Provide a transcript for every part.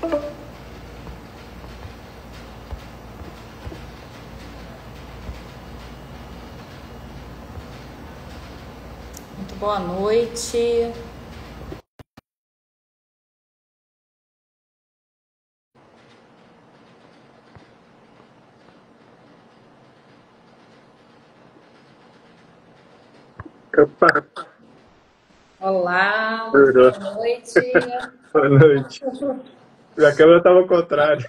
Muito boa noite. Opa, Olá, muito melhorou. boa noite. Boa noite. Minha câmera estava ao contrário.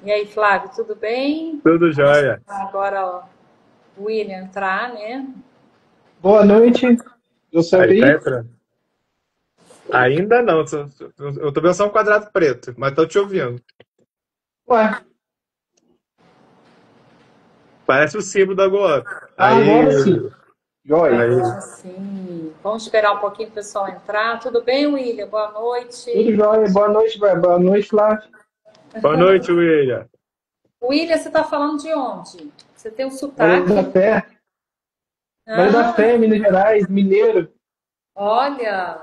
E aí, Flávio, tudo bem? Tudo Vamos jóia. esperar agora o William entrar, né? Boa noite, eu sou Aí, tá aí. entrando. Ainda não. Eu tô vendo só um quadrado preto, mas tô te ouvindo. Ué, Parece o símbolo da Go-Up. agora Aí, sim. Joia. aí. Agora sim. Vamos esperar um pouquinho o pessoal entrar. Tudo bem, William? Boa Tudo noite. jóia. Boa noite, boa noite, Flávio. Boa noite, William. William, você está falando de onde? Você tem um Vale da sotaque? Fé. Vale da Ah, Fé, Minas Gerais, mineiro. olha,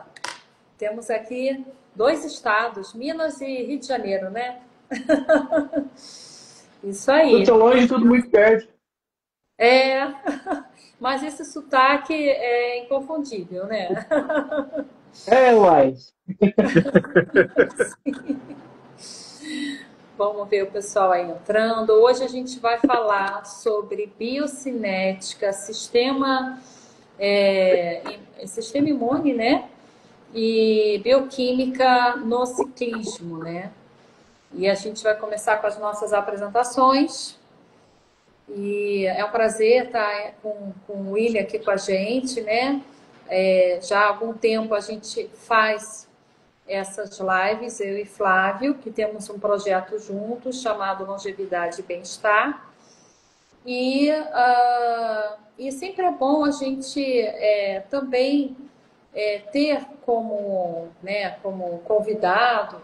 temos aqui dois estados, Minas e Rio de Janeiro, né? Isso Tudo tão aí. longe, tudo muito perto. É, mas esse sotaque é inconfundível, né? É, uai. Vamos ver o pessoal aí entrando. Hoje a gente vai falar sobre biocinética, sistema imune, né? E bioquímica no ciclismo, né? E a gente vai começar com as nossas apresentações. E é um prazer estar com o William aqui com a gente, né? Já há algum tempo a gente faz essas lives, eu e Flávio, que temos um projeto juntos chamado Longevidade e Bem-Estar. E sempre é bom a gente também ter como, né, como convidado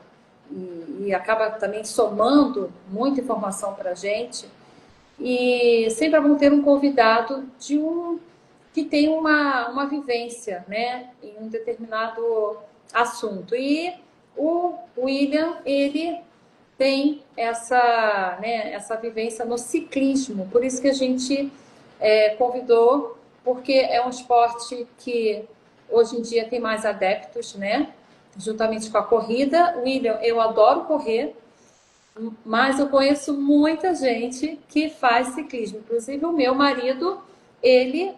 e acaba também somando muita informação para a gente. E sempre é bom ter um convidado que tem uma vivência, né, em um determinado assunto. E o William, ele tem essa vivência no ciclismo, por isso que a gente convidou, porque é um esporte que hoje em dia tem mais adeptos, né? Juntamente com a corrida. William, eu adoro correr, mas eu conheço muita gente que faz ciclismo. Inclusive o meu marido, ele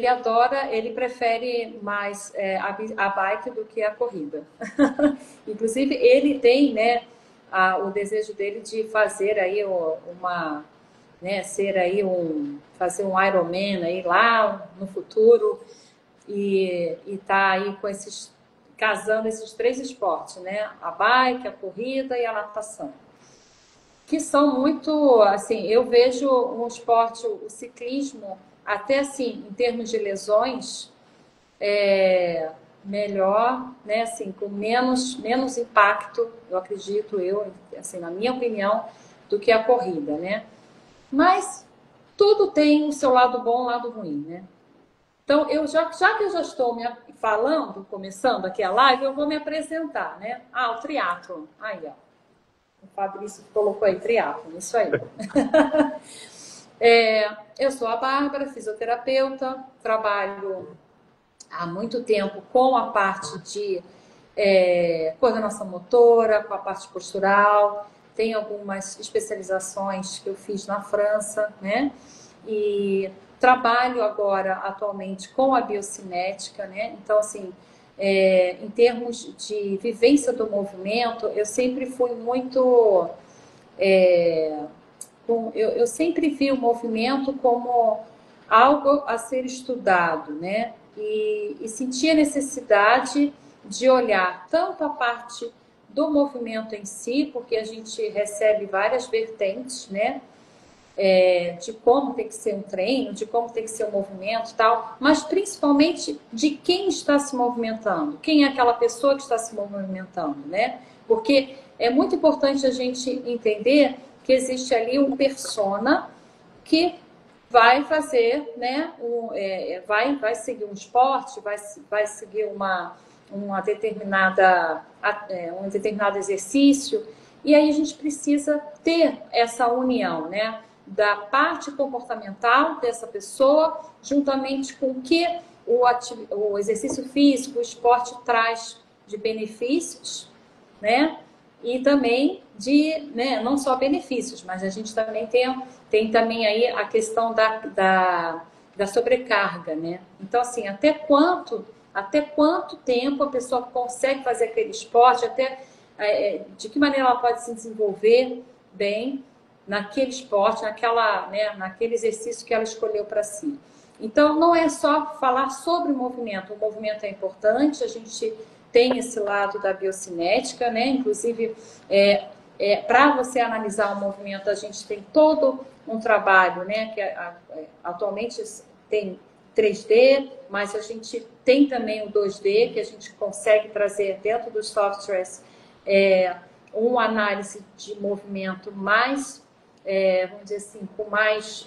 adora, ele prefere mais a bike do que a corrida. Inclusive ele tem, né, o desejo dele de fazer aí né, fazer um Ironman aí lá no futuro e tá aí casando esses três esportes, né? A bike, a corrida e a natação, que são muito, assim, eu vejo um esporte, o ciclismo, até assim, em termos de lesões, melhor, né, assim, com menos impacto, eu acredito, assim, na minha opinião, do que a corrida, né? Mas tudo tem o seu lado bom e o lado ruim, né? Então, já que eu já estou começando aqui a live, eu vou me apresentar, né? Ah, o triatlon. Aí, ó. O Fabrício colocou aí, triatlon, isso aí. Eu sou a Bárbara, fisioterapeuta, trabalho há muito tempo com a parte de coordenação motora, com a parte postural, tem algumas especializações que eu fiz na França, né? E trabalho agora, atualmente, com a biocinética, né? Então, assim, em termos de vivência do movimento, eu sempre fui muito... eu sempre vi o movimento como algo a ser estudado, né? E senti a necessidade de olhar tanto a parte do movimento em si, porque a gente recebe várias vertentes, né? De como tem que ser um treino, de como tem que ser um movimento e tal, mas principalmente de quem está se movimentando, quem é aquela pessoa que está se movimentando, né? Porque é muito importante a gente entender que existe ali um persona que vai fazer, né, vai seguir um esporte, vai seguir um determinado exercício, e aí a gente precisa ter essa união, né, da parte comportamental dessa pessoa, juntamente com o que o exercício físico, o esporte traz de benefícios, né, e também né, não só benefícios, mas a gente também tem também aí a questão da sobrecarga, né? Então, assim, até quanto tempo a pessoa consegue fazer aquele esporte, de que maneira ela pode se desenvolver bem naquele esporte, né, naquele exercício que ela escolheu para si. Então, não é só falar sobre o movimento é importante, a gente tem esse lado da biocinética, né? Inclusive, para você analisar o movimento, a gente tem todo um trabalho, né? Que atualmente tem 3D, mas a gente tem também o 2D, que a gente consegue trazer dentro dos softwares uma análise de movimento mais, vamos dizer assim, com mais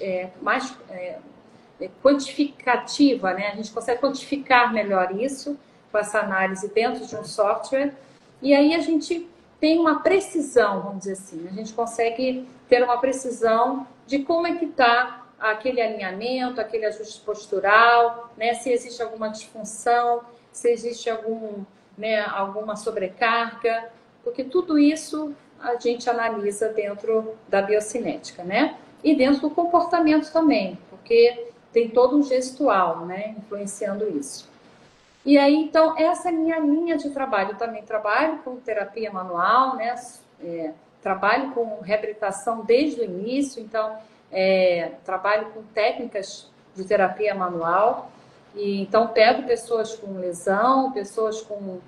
quantificativa, né? A gente consegue quantificar melhor isso com essa análise dentro de um software, e aí a gente tem uma precisão, vamos dizer assim, a gente consegue ter uma precisão de como é que está aquele alinhamento, aquele ajuste postural, né? Se existe alguma disfunção, se existe alguma sobrecarga, porque tudo isso a gente analisa dentro da biocinética, né? E dentro do comportamento também, porque tem todo um gestual, né, influenciando isso. E aí, então, essa é a minha linha de trabalho. Eu também trabalho com terapia manual, né, trabalho com reabilitação desde o início, então, trabalho com técnicas de terapia manual, e então pego pessoas com lesão, pessoas com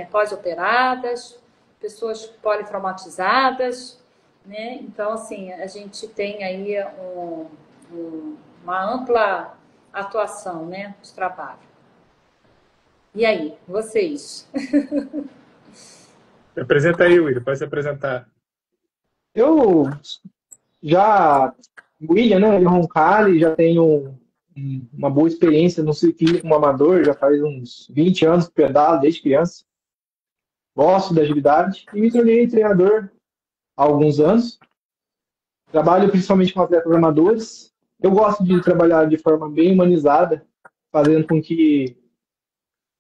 pós-operadas, pessoas politraumatizadas, né, então, assim, a gente tem aí uma ampla atuação, né, de trabalho. E aí, vocês? Se apresenta aí, William, pode se apresentar. Eu William, né? Roncalli, já tenho uma boa experiência no ciclismo como amador, já faz uns 20 anos que pedalo desde criança. Gosto da atividade e me tornei treinador há alguns anos. Trabalho principalmente com atletas amadores. Eu gosto de trabalhar de forma bem humanizada, fazendo com que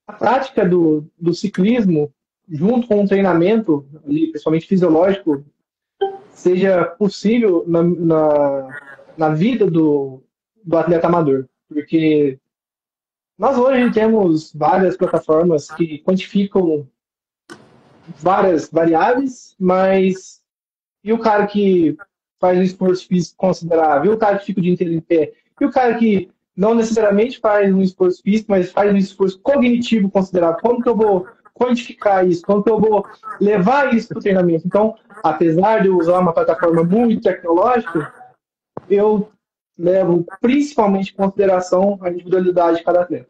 a prática do ciclismo, junto com o treinamento, principalmente fisiológico, seja possível na vida do atleta amador. Porque nós hoje temos várias plataformas que quantificam várias variáveis, mas e o cara que faz um esforço físico considerável, e o cara que fica o dia inteiro em pé, e o cara que não necessariamente faz um esforço físico, mas faz um esforço cognitivo considerável. Como que eu vou quantificar isso? Como que eu vou levar isso para o treinamento? Então, apesar de eu usar uma plataforma muito tecnológica, eu levo principalmente em consideração a individualidade de cada atleta.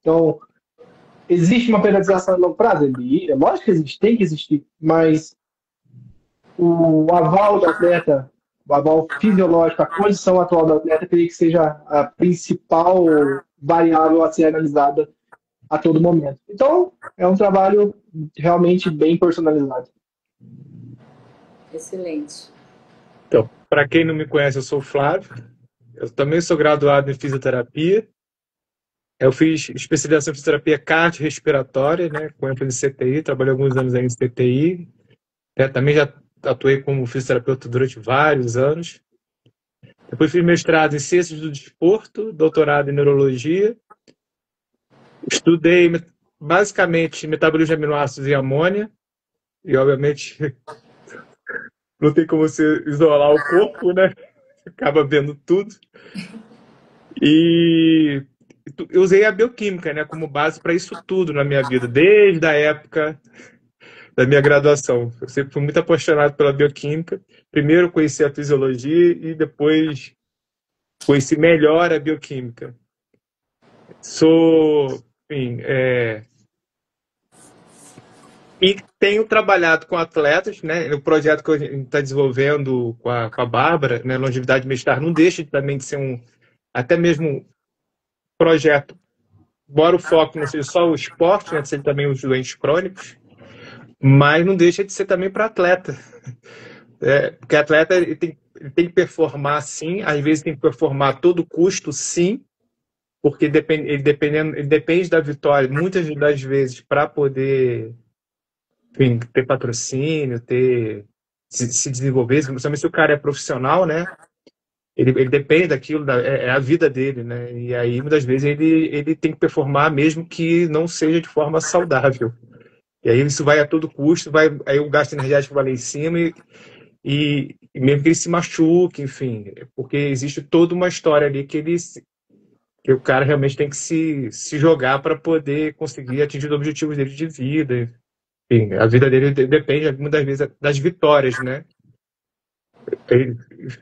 Então, existe uma periodização a longo prazo? É lógico que existe, tem que existir, mas o aval do atleta, o aval fisiológico, a condição atual do atleta, teria que seja a principal variável a ser analisada a todo momento. Então, é um trabalho realmente bem personalizado. Excelente. Então, para quem não me conhece, eu sou o Flávio. Eu também sou graduado em fisioterapia. Eu fiz especialização em fisioterapia cardiorrespiratória, né, com ênfase em CTI. Trabalhei alguns anos aí em CTI. Também já atuei como fisioterapeuta durante vários anos. Depois fiz mestrado em Ciências do Desporto, doutorado em Neurologia. Estudei basicamente metabolismo de aminoácidos e amônia. E, obviamente, não tem como você isolar o corpo, né? Acaba vendo tudo. E eu usei a bioquímica, né, como base para isso tudo na minha vida, desde a época da minha graduação. Eu sempre fui muito apaixonado pela bioquímica. Primeiro conheci a fisiologia e depois conheci melhor a bioquímica. Enfim, e tenho trabalhado com atletas, né? O projeto que a gente está desenvolvendo com a Bárbara, né? Longevidade Mestar, não deixa também de ser até mesmo um projeto embora o foco não seja só o esporte, né, ser também os doentes crônicos, mas não deixa de ser também para atleta. Porque atleta ele tem que performar sim, às vezes tem que performar a todo custo, sim, porque ele depende da vitória, muitas das vezes, para poder, enfim, ter patrocínio, se desenvolver, principalmente se o cara é profissional, né? Ele depende daquilo, é a vida dele, né? E aí, muitas vezes, ele tem que performar mesmo que não seja de forma saudável. E aí isso vai a todo custo, aí o gasto energético vai lá em cima e mesmo que ele se machuque, enfim, porque existe toda uma história ali que o cara realmente tem que se jogar para poder conseguir atingir os objetivos dele de vida. Enfim, a vida dele depende muitas vezes das vitórias, né?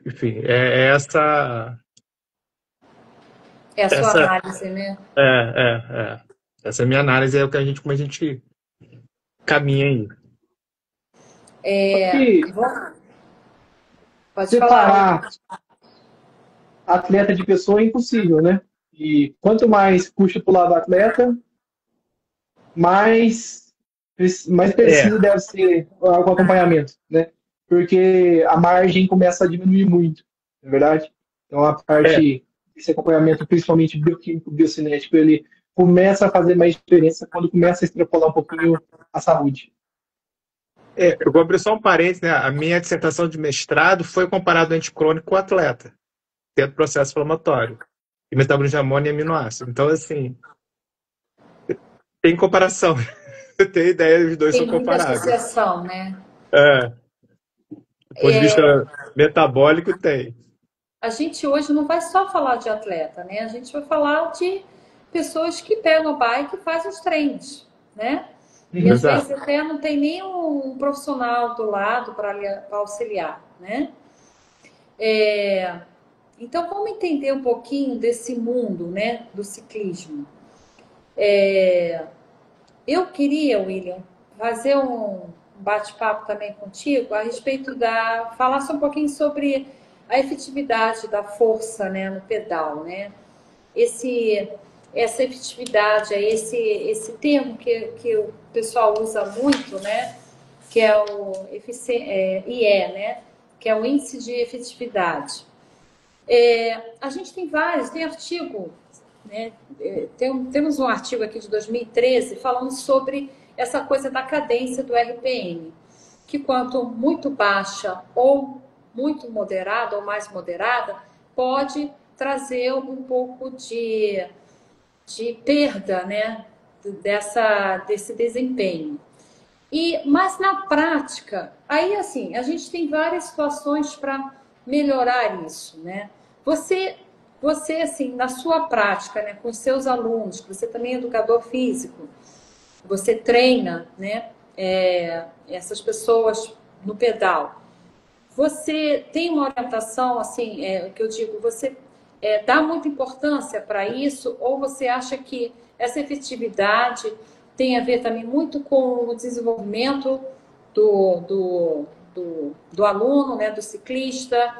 Enfim, É a sua essa análise, né? essa é a minha análise, é o que como a gente caminha aí. Que Pode falar. separar atleta de pessoa é impossível, né? E quanto mais puxa para o lado do atleta, mais, mais preciso deve ser o acompanhamento, né? Porque a margem começa a diminuir muito, não é verdade? Então a parte desse acompanhamento, principalmente bioquímico, biocinético, ele começa a fazer mais diferença quando começa a extrapolar um pouquinho a saúde. Eu vou abrir só um parênteses, né? A minha dissertação de mestrado foi comparado o anticrônico com o atleta, tendo processo inflamatório, e metabolismo de amônia e aminoácido. Então, assim, tem comparação. Tem ideia, os dois Tem são muita comparáveis. associação, né? Do ponto de vista metabólico, tem. A gente hoje não vai só falar de atleta, né? A gente vai falar de pessoas que pegam a bike e fazem os treinos, né? E às vezes até não tem nenhum profissional do lado para auxiliar, né? Então vamos entender um pouquinho desse mundo, né, do ciclismo. Eu queria, William, fazer um bate-papo também contigo a respeito falar só um pouquinho sobre a efetividade da força, né, no pedal, né? Essa efetividade, esse termo que o pessoal usa muito, né? Que é o IE, né? Que é o índice de efetividade. A gente tem tem artigo, né? Temos um artigo aqui de 2013 falando sobre essa coisa da cadência do RPM, que quanto muito baixa ou muito moderada ou mais moderada, pode trazer um pouco de perda, né, desse desempenho. Mas na prática, aí assim, a gente tem várias situações para melhorar isso, né? Você assim, na sua prática, né, com seus alunos, que você também é educador físico, você treina, né, essas pessoas no pedal. Você tem uma orientação, assim, que eu digo, você dá muita importância para isso, ou você acha que essa efetividade tem a ver também muito com o desenvolvimento do aluno, né, do ciclista,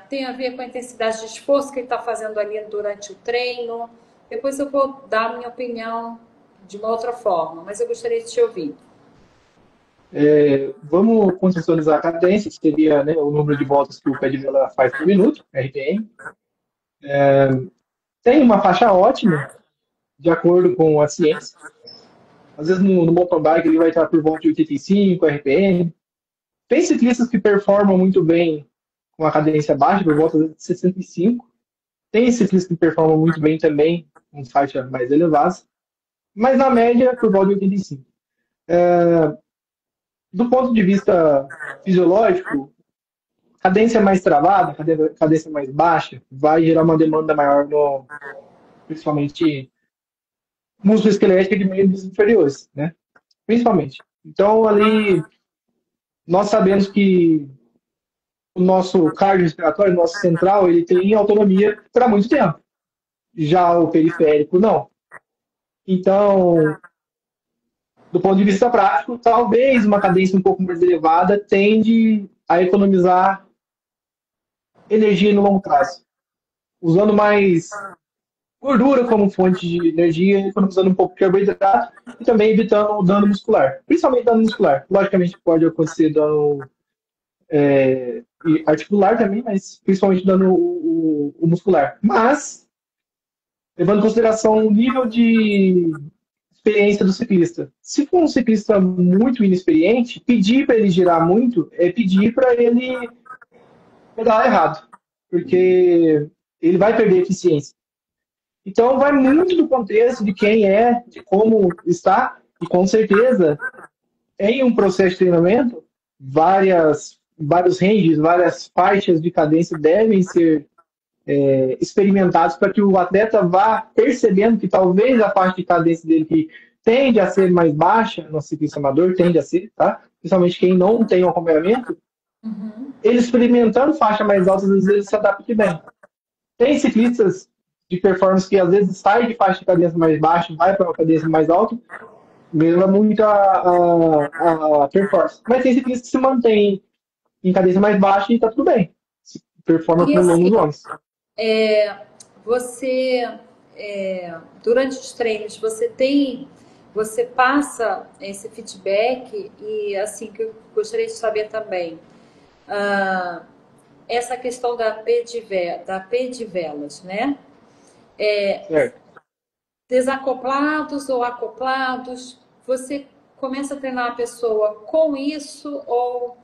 tem a ver com a intensidade de esforço que ele está fazendo ali durante o treino? Depois eu vou dar a minha opinião de uma outra forma, mas eu gostaria de te ouvir. Vamos contextualizar a cadência, que seria, né, o número de voltas que o pé de vela faz por minuto, RPM. Tem uma faixa ótima, de acordo com a ciência. Às vezes no mountain bike ele vai estar por volta de 85 RPM. Tem ciclistas que performam muito bem com a cadência baixa, por volta de 65. Tem ciclistas que performam muito bem também com faixas mais elevadas. Mas na média, por volta de 85. Do ponto de vista fisiológico, cadência mais travada, cadência mais baixa, vai gerar uma demanda maior, principalmente músculo esquelético de membros inferiores, né? Principalmente. Então, ali, nós sabemos que o nosso cardiorrespiratório, o nosso central, ele tem autonomia para muito tempo. Já o periférico, não. Então, do ponto de vista prático, talvez uma cadência um pouco mais elevada tende a economizar energia no longo prazo. Usando mais gordura como fonte de energia, economizando um pouco de carboidrato e também evitando o dano muscular. Principalmente dano muscular. Logicamente pode acontecer dano articular também, mas principalmente dano o muscular. Mas, levando em consideração o nível de experiência do ciclista. Se for um ciclista muito inexperiente, pedir para ele girar muito é pedir para ele pedalar errado, porque ele vai perder eficiência. Então, vai muito do contexto de quem é, de como está, e com certeza, em um processo de treinamento, vários ranges, várias faixas de cadência devem ser experimentados para que o atleta vá percebendo que talvez a faixa de cadência dele que tende a ser mais baixa, no ciclista amador tende a ser, tá? Principalmente quem não tem um acompanhamento, ele experimentando faixa mais alta, às vezes ele se adapta bem. Tem ciclistas de performance que às vezes sai de faixa de cadência mais baixa, vai para uma cadência mais alta, melhora muito a performance. Mas tem ciclistas que se mantêm em cadência mais baixa e está tudo bem. Performa E por assim, longos anos. você, durante os treinos, você passa esse feedback e, assim, que eu gostaria de saber também, essa questão da P de velas, né? Certo. Desacoplados ou acoplados, você começa a treinar a pessoa com isso ou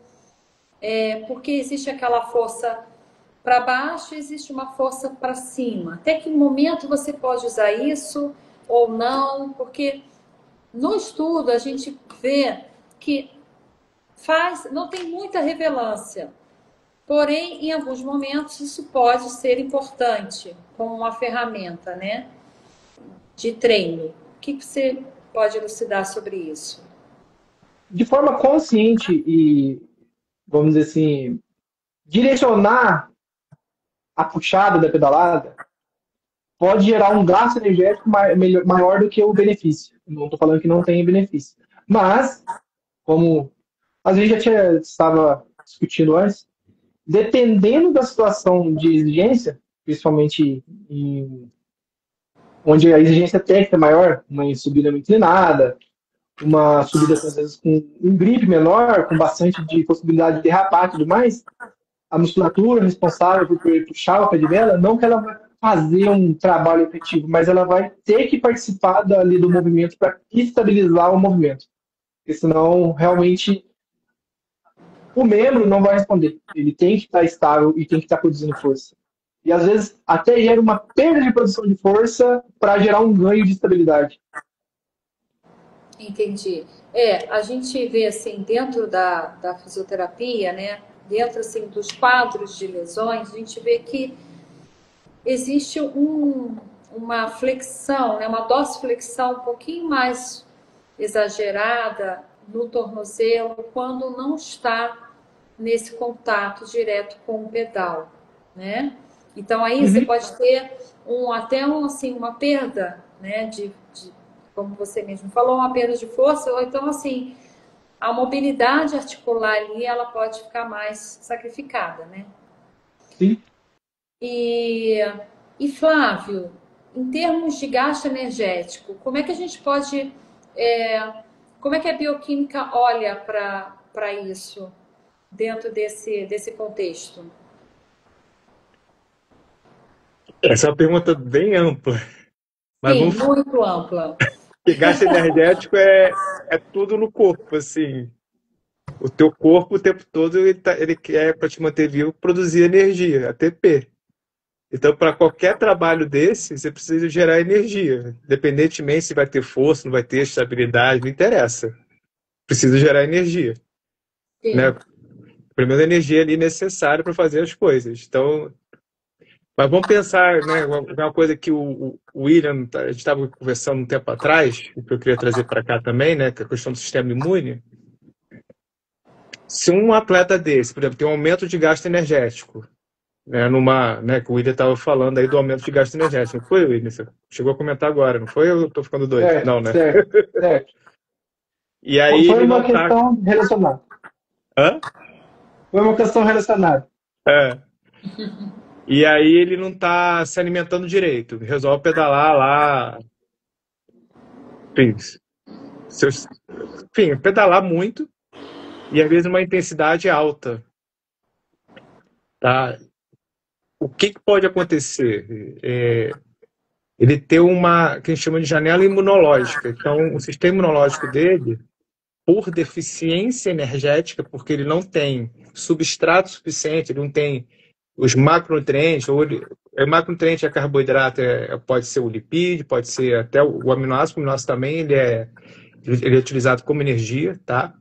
porque existe aquela força para baixo, existe uma força para cima. Até que momento você pode usar isso ou não? Porque no estudo a gente vê que não tem muita relevância. Porém, em alguns momentos isso pode ser importante como uma ferramenta, né, de treino. O que você pode elucidar sobre isso? De forma consciente e, vamos dizer assim, direcionar a puxada da pedalada pode gerar um gasto energético maior do que o benefício. Não estou falando que não tem benefício. Mas, como a gente já estava discutindo antes, dependendo da situação de exigência, principalmente onde a exigência técnica é maior, uma subida muito inclinada, uma subida às vezes com um grip menor, com bastante de possibilidade de derrapar e tudo mais, a musculatura responsável por puxar o pé de vela, não que ela vai fazer um trabalho efetivo, mas ela vai ter que participar ali do movimento para estabilizar o movimento. Porque senão, realmente, o membro não vai responder. Ele tem que estar estável e tem que estar produzindo força. E às vezes até gera uma perda de produção de força para gerar um ganho de estabilidade. Entendi. A gente vê assim, dentro da fisioterapia, né, dentro assim, dos quadros de lesões, a gente vê que existe uma flexão, né, uma dorsiflexão um pouquinho mais exagerada no tornozelo quando não está nesse contato direto com o pedal, né? Então aí você pode ter assim, uma perda, né, como você mesmo falou, uma perda de força, ou então assim, a mobilidade articular ali, ela pode ficar mais sacrificada, né? Sim. E Flávio, em termos de gasto energético, como é que a gente pode, como é que a bioquímica olha para isso dentro desse contexto? Essa é uma pergunta bem ampla. Mas Sim, muito ampla. Porque gasto energético é tudo no corpo, assim. O teu corpo o tempo todo ele quer, para te manter vivo, produzir energia, ATP. Então, para qualquer trabalho desse, você precisa gerar energia. Independentemente se vai ter força, não vai ter estabilidade, não interessa. Precisa gerar energia. Né? Primeiro, a energia ali necessária para fazer as coisas. Então, mas vamos pensar, né, uma coisa que o William, a gente estava conversando um tempo atrás, que eu queria trazer para cá também, né, que é a questão do sistema imune. Se um atleta desse, por exemplo, tem um aumento de gasto energético, né, que o William estava falando aí do aumento de gasto energético, não foi, William? Você chegou a comentar agora, não foi? Eu estou ficando doido? Não, né? Certo. E aí foi ele uma não questão relacionada. Hã? Foi uma questão relacionada. É. E aí ele não está se alimentando direito. Resolve pedalar lá. Enfim, pedalar muito e às vezes uma intensidade alta. Tá? O que pode acontecer? Ele ter uma, que a gente chama de janela imunológica. Então, o sistema imunológico dele, por deficiência energética, porque ele não tem substrato suficiente, ele não tem os macronutrientes, o macronutriente é carboidrato, pode ser o lipídio, pode ser até o aminoácido. O aminoácido também ele é utilizado como energia, tá?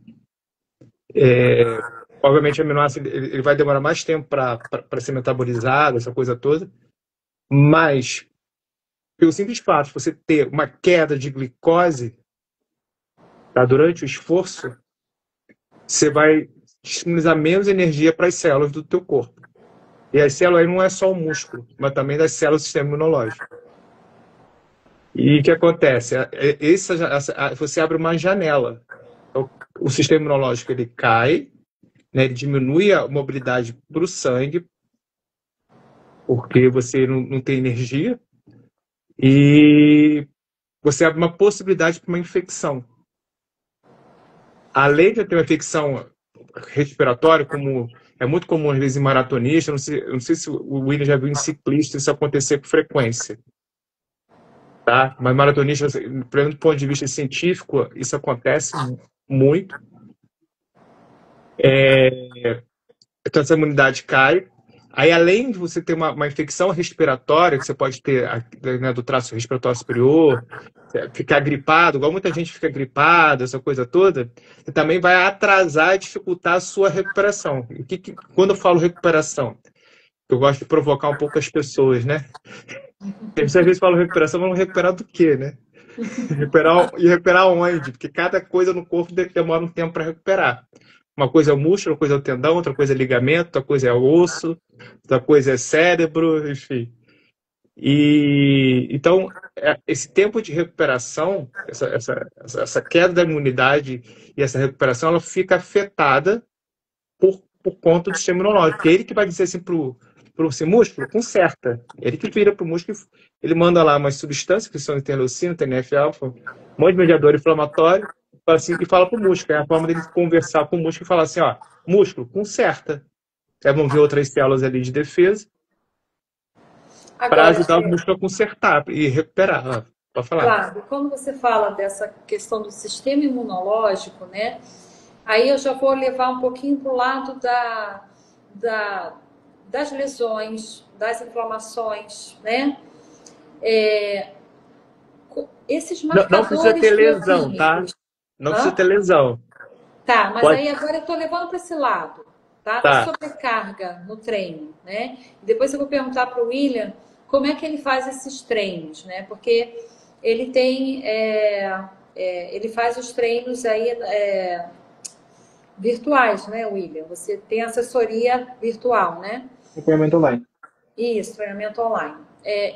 Obviamente o aminoácido ele vai demorar mais tempo para ser metabolizado, essa coisa toda, mas pelo simples fato de você ter uma queda de glicose, tá, durante o esforço, você vai disponibilizar menos energia para as células do teu corpo. E as células aí não é só o músculo, mas também das células do sistema imunológico. E o que acontece? Você abre uma janela. Então, o sistema imunológico ele cai, né, ele diminui a mobilidade para o sangue, porque você não tem energia, e você abre uma possibilidade para uma infecção. Além de ter uma infecção respiratória, como é muito comum às vezes em maratonista, não sei se o William já viu em ciclista isso acontecer com frequência, tá? Mas maratonista, do ponto de vista científico, isso acontece muito. Então essa imunidade cai. Aí, além de você ter uma infecção respiratória, que você pode ter, né, do trato respiratório superior, ficar gripado, igual muita gente fica gripada, essa coisa toda, você também vai atrasar e dificultar a sua recuperação. Quando eu falo recuperação, eu gosto de provocar um pouco as pessoas, né? Às vezes falam recuperação, vamos recuperar do quê, né? Recuperar onde? Porque cada coisa no corpo demora um tempo para recuperar. Uma coisa é o músculo, outra coisa é o tendão, outra coisa é ligamento, outra coisa é o osso, outra coisa é cérebro, enfim. Então, esse tempo de recuperação, essa queda da imunidade e essa recuperação, ela fica afetada por conta do sistema imunológico. É ele que vai dizer assim pro esse músculo, conserta. Ele que vira pro músculo, ele manda lá umas substâncias, que são interleucina, TNF-alfa, um monte de mediador inflamatório, assim, e fala pro músculo. É a forma dele conversar com o músculo e falar assim, ó, músculo, conserta. Aí vão ver outras células ali de defesa para ajudar o músculo a consertar e recuperar. Pode falar. Claro, quando você fala dessa questão do sistema imunológico, né? Aí eu já vou levar um pouquinho para o lado das lesões, das inflamações, né? Esses marcadores não precisa ter lesão, tá? Não precisa ter lesão. Tá, mas aí agora eu estou levando para esse lado, tá? Da sobrecarga no treino, né? Depois eu vou perguntar para o William como é que ele faz esses treinos, né? Porque ele tem, ele faz os treinos aí virtuais, né, William? Você tem assessoria virtual, né? Treinamento online. Isso, treinamento online.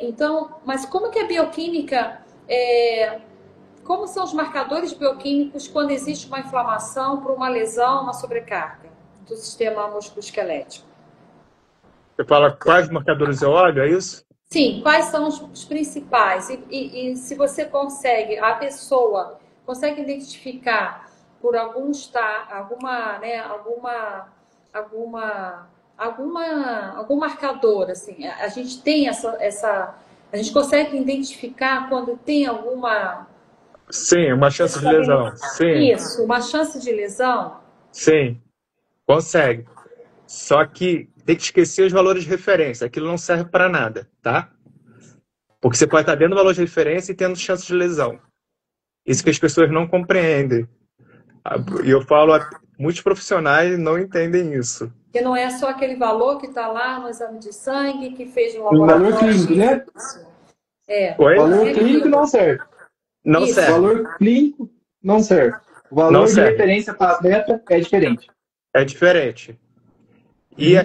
Então, mas como que a bioquímica, como são os marcadores bioquímicos quando existe uma inflamação por uma lesão, uma sobrecarga do sistema musculoesquelético? Você fala quais marcadores eu olho, é isso? Sim, quais são os principais? E se você consegue, a pessoa consegue identificar por algum algum marcador, assim, a gente tem a gente consegue identificar quando tem alguma... Sim, uma chance de lesão. Sim. Isso, uma chance de lesão? Sim, consegue. Só que tem que esquecer os valores de referência. Aquilo não serve para nada, tá? Porque você pode estar dentro do valor de referência e tendo chance de lesão. Isso que as pessoas não compreendem. E eu falo, muitos profissionais não entendem isso. Que não é só aquele valor que está lá no exame de sangue, que fez no laboratório. O valor clínico, né? O valor clínico não serve. Não serve. O valor clínico não serve. O valor de referência para atleta é diferente. É diferente. E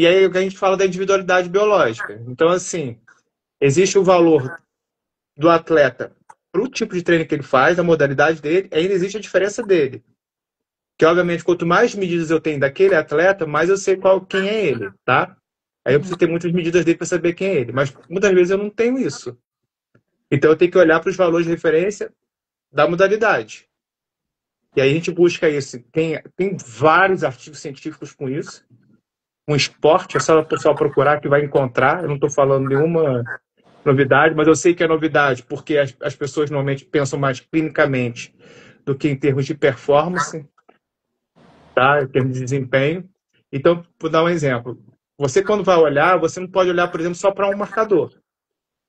aí a gente fala da individualidade biológica. Então, assim, existe o valor do atleta para o tipo de treino que ele faz, a modalidade dele, ainda existe a diferença dele. Que, obviamente, quanto mais medidas eu tenho daquele atleta, mais eu sei quem é ele, tá? Aí eu preciso ter muitas medidas dele para saber quem é ele. Mas muitas vezes eu não tenho isso. Então eu tenho que olhar para os valores de referência da modalidade. E aí a gente busca isso. Tem vários artigos científicos com isso. Com esporte, é só o pessoal procurar que vai encontrar. Eu não estou falando nenhuma novidade, mas eu sei que é novidade, porque as pessoas normalmente pensam mais clinicamente do que em termos de performance, tá? Em termos de desempenho. Então, vou dar um exemplo. Você, quando vai olhar, você não pode olhar, por exemplo, só para um marcador.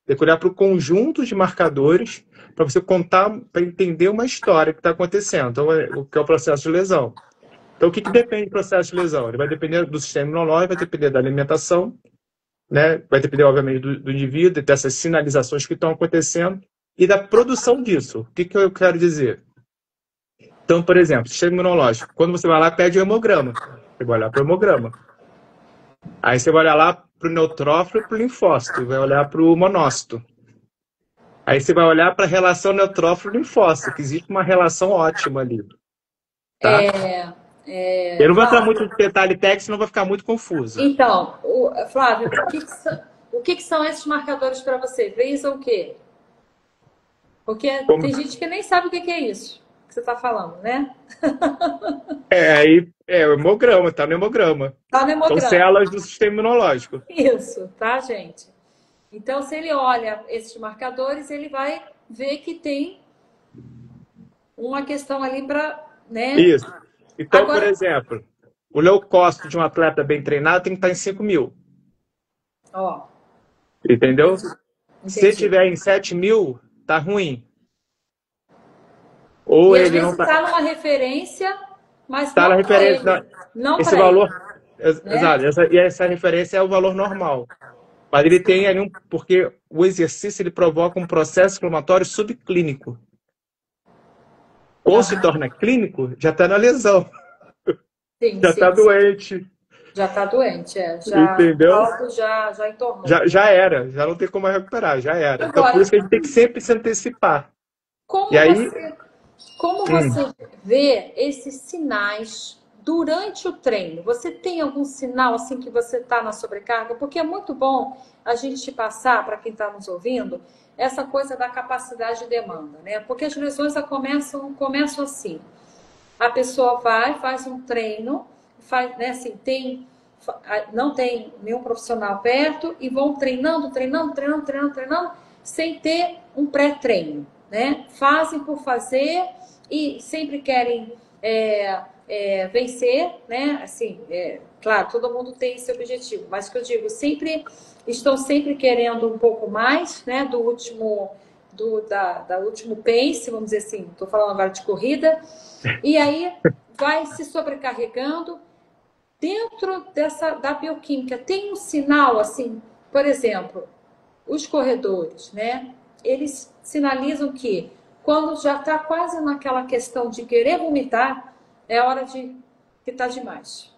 Tem que olhar para o conjunto de marcadores para você contar, para entender uma história que está acontecendo. Então, o que é o processo de lesão. Então, o que depende do processo de lesão? Ele vai depender do sistema imunológico, vai depender da alimentação, né? Vai depender, obviamente, do indivíduo, dessas sinalizações que estão acontecendo e da produção disso. O que eu quero dizer? Então, por exemplo, sistema imunológico. Quando você vai lá, pede o hemograma. Você vai olhar para o hemograma. Aí você vai olhar lá para o neutrófilo e para o linfócito. Vai olhar para o monócito. Aí você vai olhar para a relação neutrófilo-linfócito, que existe uma relação ótima ali. Tá? Eu não vou entrar muito no detalhe técnico, senão vai ficar muito confuso. Então, Flávio, o que são esses marcadores para você? Visam o quê? Porque tem gente que nem sabe o que é isso que você está falando, né? Aí o hemograma, tá no hemograma. Tá no hemograma. São células do sistema imunológico. Isso, tá, gente? Então, se ele olha esses marcadores, ele vai ver que tem uma questão ali para, né? Isso. Então, Agora, por exemplo, o leucócito de um atleta bem treinado tem que estar em 5.000. Ó. Entendeu? Entendi. Se tiver em 7.000, tá ruim. Ou e ele às vezes não tá. Está numa referência, mas Tá não na para referência. ele. Não Esse para valor. ele, né? Exato. Essa referência é o valor normal. Mas ele tem ali porque o exercício ele provoca um processo inflamatório subclínico. Ou se torna clínico, já está na lesão. Sim, Já está doente. Já está doente, Já, entendeu? algo já entornou. Já era, já não tem como recuperar, já era. Agora, então, por isso que a gente tem que sempre se antecipar. Como você vê esses sinais durante o treino? Você tem algum sinal assim que você está na sobrecarga? Porque é muito bom a gente passar para quem está nos ouvindo essa coisa da capacidade de demanda, né? Porque as lesões começam assim. A pessoa faz um treino, né, assim, não tem nenhum profissional perto e vão treinando, sem ter um pré-treino, né? Fazem por fazer e sempre querem vencer, né? Assim, claro, todo mundo tem esse objetivo, mas que eu digo, estão sempre querendo um pouco mais, né? Do último pace, vamos dizer assim, estou falando agora de corrida, e aí vai se sobrecarregando. Dentro da bioquímica, tem um sinal, assim, por exemplo, os corredores, né? Eles sinalizam que quando já está quase naquela questão de querer vomitar, é hora que está demais.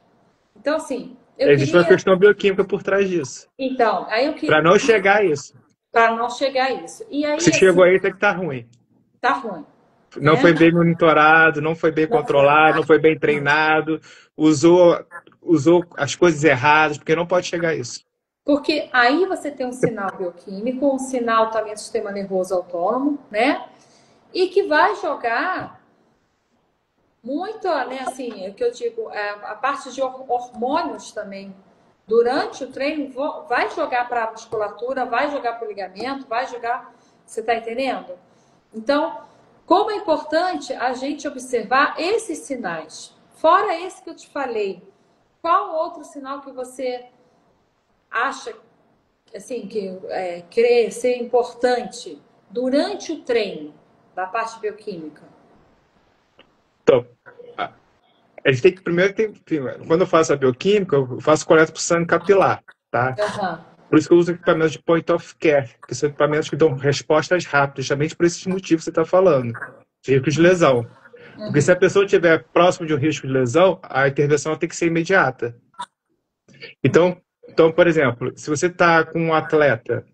Então, assim, existe uma questão bioquímica por trás disso. Então, aí eu queria... Para não chegar a isso. Para não chegar a isso. E aí, se chegou aí, tem que estar ruim. Tá ruim. Não foi bem monitorado, não foi bem controlado, não foi bem treinado, usou as coisas erradas, porque não pode chegar a isso. Porque aí você tem um sinal bioquímico, um sinal também do sistema nervoso autônomo, né? E que vai jogar muito, né? Assim, o que eu digo, a parte de hormônios também. Durante o treino, vai jogar para a musculatura, vai jogar para o ligamento, vai jogar... Você está entendendo? Então, como é importante a gente observar esses sinais. Fora esse que eu te falei, qual outro sinal que você acha assim, que crê ser importante durante o treino da parte bioquímica? Então, a gente tem que primeiro quando eu faço a bioquímica, eu faço coleta por sangue capilar, tá? Por isso que eu uso equipamentos de point of care, que são equipamentos que dão respostas rápidas, justamente por esses motivos que você está falando, de risco de lesão. Porque se a pessoa estiver próximo de um risco de lesão, a intervenção tem que ser imediata. Então, por exemplo, se você está com um atleta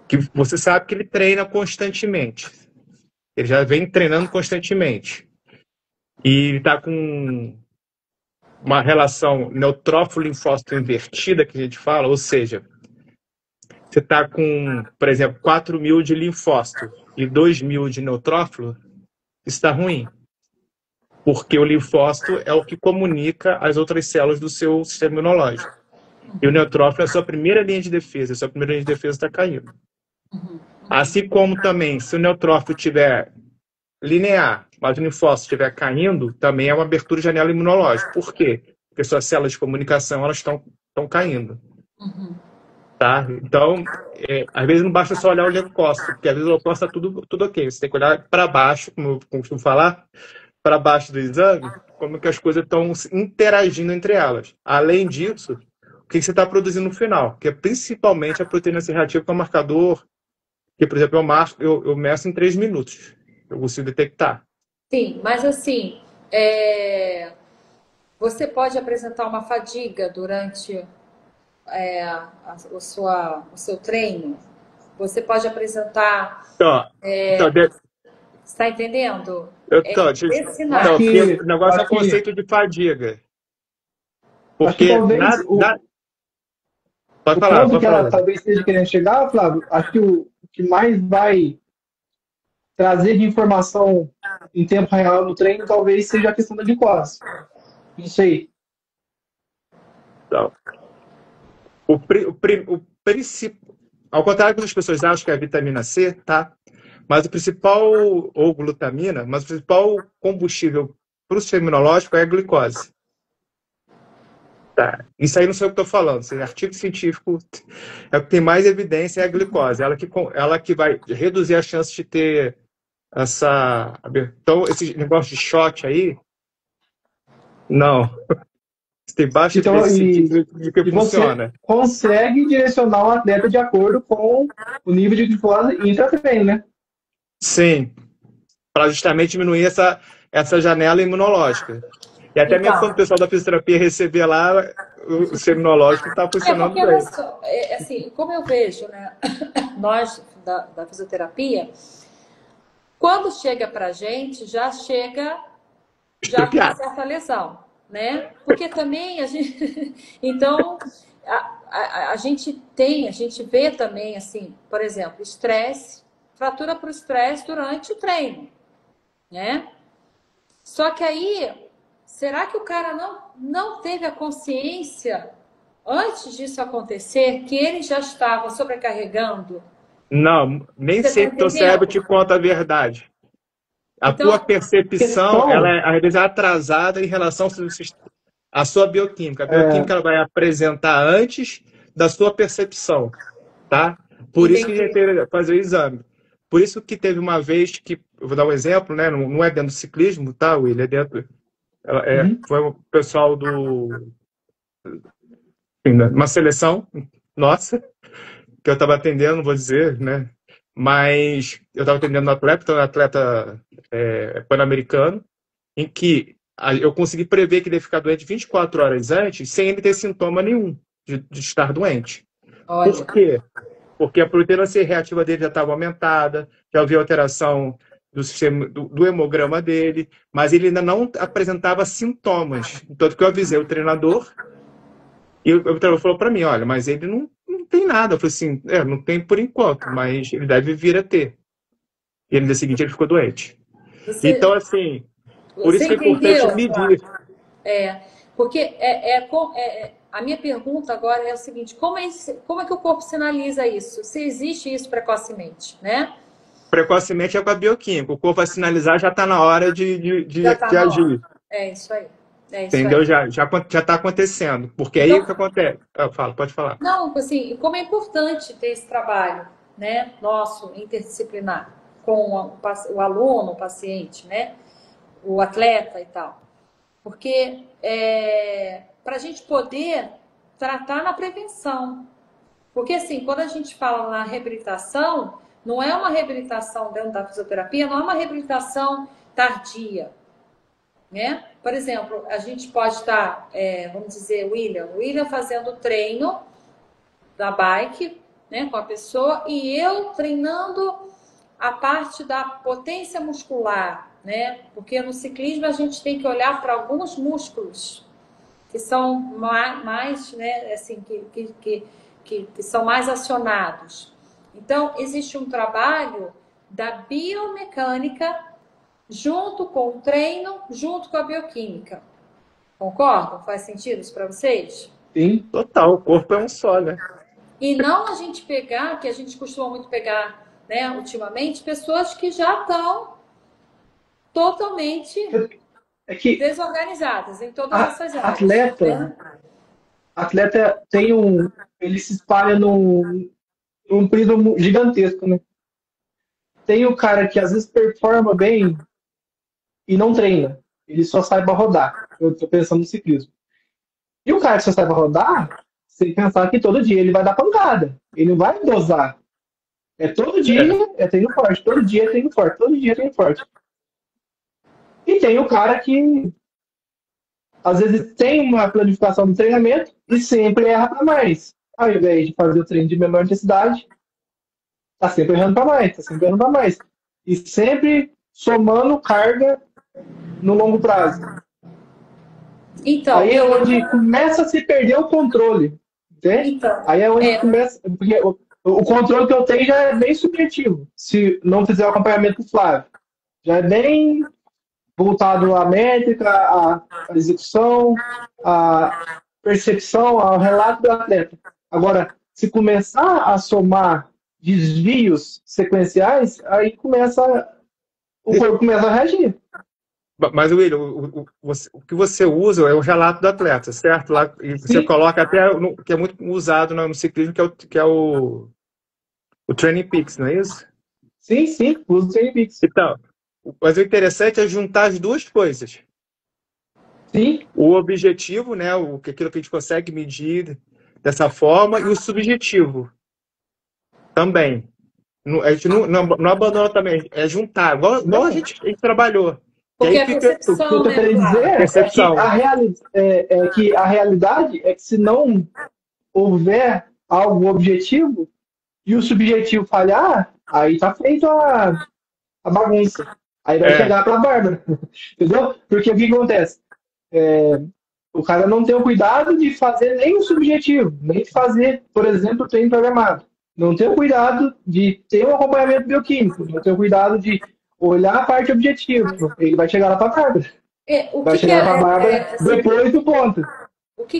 que você sabe que ele treina constantemente, ele já vem treinando constantemente, e ele está com uma relação neutrófilo-linfócito invertida, que a gente fala, ou seja, você está com, por exemplo, 4.000 de linfócito e 2.000 de neutrófilo, isso está ruim. Porque o linfócito é o que comunica as outras células do seu sistema imunológico. E o neutrófilo é a sua primeira linha de defesa. A sua primeira linha de defesa está caindo. Assim como também, se o neutrófilo estiver linear, mas o linfócito estiver caindo, também é uma abertura de janela imunológica. Por quê? Porque suas células de comunicação elas estão caindo. Tá? Então, às vezes não basta só olhar o leucócito, porque às vezes o leucócito está tudo ok. Você tem que olhar para baixo, como eu costumo falar, para baixo do exame, como que as coisas estão interagindo entre elas. Além disso, o que você está produzindo no final, que é principalmente a proteína C reativa, que é um marcador que, por exemplo, eu meço em 3 minutos. Eu consigo detectar. Sim, mas assim, você pode apresentar uma fadiga durante o seu treino? Você pode apresentar... Você está entendendo? Esse sinal. O negócio é o conceito de fadiga. Porque talvez Pode falar. ponto que ela talvez esteja querendo chegar, Flávio, acho que o que mais vai trazer de informação em tempo real no treino talvez seja a questão da glicose. Não sei. Então, o princípio, ao contrário do que as pessoas acham que é a vitamina C, tá? Mas o principal, ou glutamina, mas o principal combustível para o sistema imunológico é a glicose. Tá. Isso aí não sou eu que estou falando. Esse artigo científico é o que tem mais evidência é a glicose. Ela que vai reduzir a chance de ter essa... Então, esse negócio de shot aí, não. Tem baixo evidência científica de que funciona. Você consegue direcionar o atleta de acordo com o nível de glicose intra-treino, né? Sim. Para justamente diminuir essa janela imunológica. E até mesmo quando o pessoal da fisioterapia receber lá, o sistema imunológico está funcionando bem. Assim, como eu vejo, né, nós da fisioterapia, quando chega para a gente, já chega com certa lesão, né? Porque também a gente... Então, a gente vê também, assim, por exemplo, estresse, fratura por estresse durante o treino, né? Só que aí... Será que o cara não teve a consciência, antes disso acontecer, que ele já estava sobrecarregando? Não, nem sempre o cérebro te conta a verdade. A tua percepção, ela é, às vezes, atrasada em relação à sua bioquímica. A bioquímica ela vai apresentar antes da sua percepção, tá? Por isso que a gente tem que fazer o exame. Por isso que teve uma vez que, eu vou dar um exemplo, né? Não é dentro do ciclismo, tá, William? É dentro... Foi o pessoal uma seleção nossa, que eu estava atendendo, não vou dizer, né? Mas eu estava atendendo um atleta pan-americano, em que eu consegui prever que ele ia ficar doente 24 horas antes, sem ele ter sintoma nenhum de estar doente. Olha. Por quê? Porque a proteína C reativa dele já estava aumentada, já havia alteração do sistema do hemograma dele, mas ele ainda não apresentava sintomas. Tanto que eu avisei o treinador e o treinador falou para mim, olha, mas ele não tem nada. Eu falei assim, não tem por enquanto, mas ele deve vir a ter. E no dia seguinte ele ficou doente. Então, assim, por isso que é importante medir. Porque a minha pergunta agora é o seguinte, como é que o corpo sinaliza isso? Se existe isso precocemente, né? Precocemente é com a bioquímica. O corpo vai sinalizar, já está na hora de agir. É isso aí. Entendeu? Já está acontecendo. Porque então, aí o que acontece? Pode falar. Não, assim, como é importante ter esse trabalho, né, nosso, interdisciplinar, com o aluno, o paciente, né, o atleta e tal. Porque para a gente poder tratar na prevenção. Porque, assim, quando a gente fala na reabilitação, não é uma reabilitação dentro da fisioterapia, não é uma reabilitação tardia, né? Por exemplo, a gente pode estar, vamos dizer, William fazendo treino da bike, né, com a pessoa, e eu treinando a parte da potência muscular, né? Porque no ciclismo a gente tem que olhar para alguns músculos, que são mais, né, assim, que são mais acionados. Então, existe um trabalho da biomecânica junto com o treino, junto com a bioquímica. Concordam? Faz sentido isso para vocês? Sim. Total, o corpo é um só, né? E não a gente pegar, que a gente costuma muito pegar, né, ultimamente, pessoas que já estão totalmente É que desorganizadas em todas essas áreas. atleta, Né? atleta tem ele se espalha num prisma gigantesco, né? Tem o cara que às vezes performa bem e não treina. Ele só sai para rodar. Eu tô pensando no ciclismo. E o cara que só sai para rodar, você pensar que todo dia ele vai dar pancada. Ele não vai dosar. É todo dia é treino forte, todo dia é treino forte, todo dia é treino forte. E tem o cara que às vezes tem uma planificação do treinamento e sempre erra para mais. Ao invés de fazer o treino de menor intensidade, tá sempre errando para mais, tá sempre errando para mais. E sempre somando carga no longo prazo. Então, Aí é onde começa a se perder o controle. Entende? Então, aí é onde começa. Porque o controle que eu tenho já é bem subjetivo. Se não fizer o acompanhamento do Flávio. Já é bem voltado à métrica, à execução, à percepção, ao relato do atleta. Agora, se começar a somar desvios sequenciais, aí o corpo começa a reagir. Mas, William, o que você usa é o relato do atleta, certo? Lá, e você coloca até, que é muito usado no ciclismo, que é o Training Peaks, não é isso? Sim, uso o Training Peaks. Então, mas o interessante é juntar as duas coisas. Sim. O objetivo, né, aquilo que a gente consegue medir dessa forma, e o subjetivo também. A gente não abandona também, é juntar, igual a gente trabalhou. Porque e aí a fica, percepção, o que eu tô querendo dizer é que a realidade é que se não houver algo objetivo e o subjetivo falhar, aí tá feito a bagunça. Aí vai chegar pra Bárbara. Entendeu? Porque o que acontece? O cara não tem o cuidado de fazer nem o subjetivo, nem de fazer, por exemplo, o treino programado. Não tem o cuidado de ter um acompanhamento bioquímico, não tem o cuidado de olhar a parte objetiva. Ele vai chegar lá para a Bárbara. Vai chegar para a Bárbara depois do ponto. O que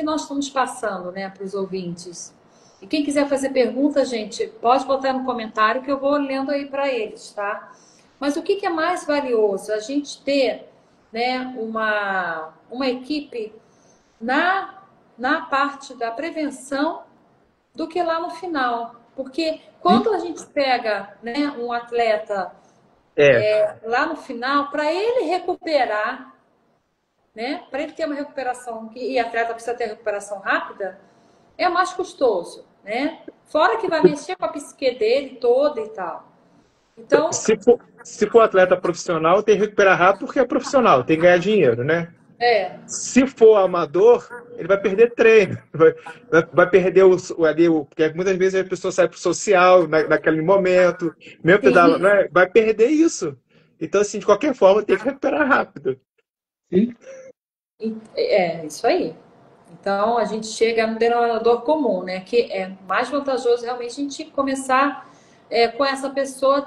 nós estamos passando, né, para os ouvintes? E quem quiser fazer pergunta, gente, pode botar no comentário que eu vou lendo aí para eles, tá? Mas o que é mais valioso? A gente ter, né, uma equipe na parte da prevenção do que lá no final. Porque quando a gente pega, né, um atleta lá no final, para ele recuperar, né, para ele ter uma recuperação, e atleta precisa ter recuperação rápida, é mais custoso, né? Fora que vai mexer com a psique dele toda e tal. Então, se for atleta profissional, tem que recuperar rápido porque é profissional, tem que ganhar dinheiro, né? Se for amador, ele vai perder treino, vai perder porque muitas vezes a pessoa sai pro social naquele momento, mesmo pedala, né? Vai perder isso. Então, assim, de qualquer forma, tem que recuperar rápido. Sim. É isso aí. Então, a gente chega no denominador comum, né? Que é mais vantajoso realmente a gente começar com essa pessoa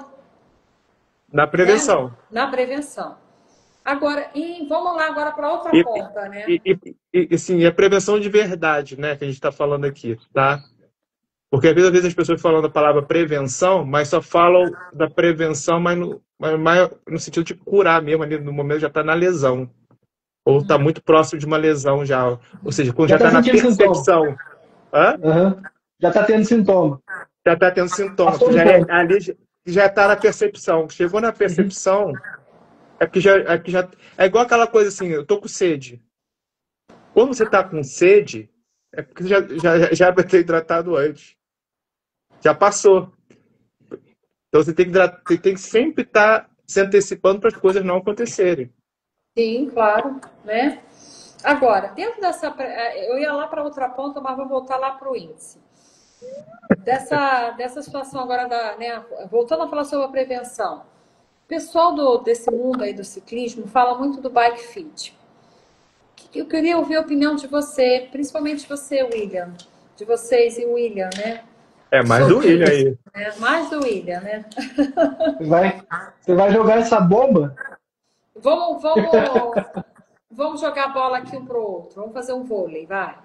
na prevenção. Né? Na prevenção. Agora, vamos lá agora para outra ponta, né? Sim, a prevenção de verdade, né? Que a gente está falando aqui, tá? Porque às vezes as pessoas falam da palavra prevenção, mas só falam da prevenção, mas no sentido de curar mesmo, ali no momento já está na lesão. Ou está muito próximo de uma lesão já. Ou seja, quando já está na percepção. Já está tendo sintoma. Já está tendo sintoma. Ali já está na percepção. Chegou na percepção, é porque já. É igual aquela coisa assim, eu tô com sede. Quando você está com sede, é porque você já vai ter hidratado antes. Já passou. Então você tem que sempre estar se antecipando para as coisas não acontecerem. Sim, claro, né? Agora, dentro dessa... Eu ia lá para outra ponta, mas vou voltar lá para o índice. Dessa situação agora, né, voltando a falar sobre a prevenção. O pessoal desse mundo aí do ciclismo fala muito do bike fit. Eu queria ouvir a opinião de você, principalmente você, William, de vocês e o William, né? Mais do Sobre William isso, aí. né? Mais do William, né? Você vai jogar essa bomba? Vamos jogar bola aqui um pro outro. Vamos fazer um vôlei, vai.